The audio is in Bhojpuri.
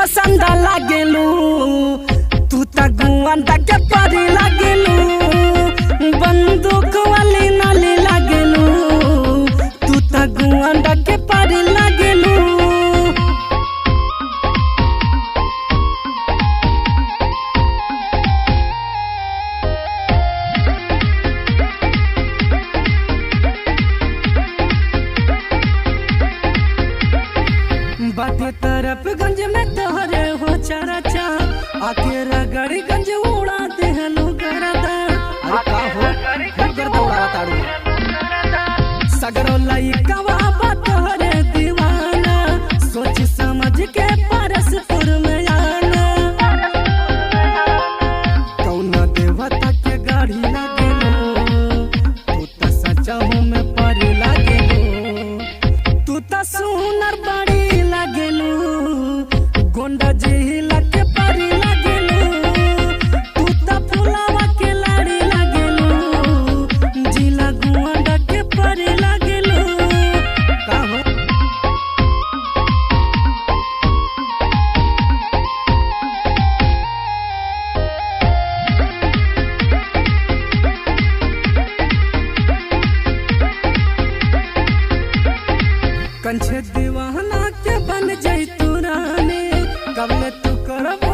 पसंद लागेलू, तू त गुआंडा के परी लागेलू, बंदूक वाली नाली लागेलू, तू त गुआंडा के परी लागेलू। बाटे तरफगंज में तोहरे हो चर्चा, आके रगड़गंज उड़ा देहलू गरदा। अरे का हो गरदा उड़ावा ताड़ू, सगरो लइकवा बा तोहरे दीवाना, सोच समझ के परसपुर में आना। कौना देवता के गाड़ी लागेलो, तू त सचा हूँ मैं परी लागेलो, तू त सुनर बड़ी गोंडा जिला के परी लागेलू, तू त फुलावा के लाड़ी लागेलू, जिला गुआंडा के परी लागेलू। का हो कंछे दीवाना के बन जाई तू रानी, कब ले तू करबो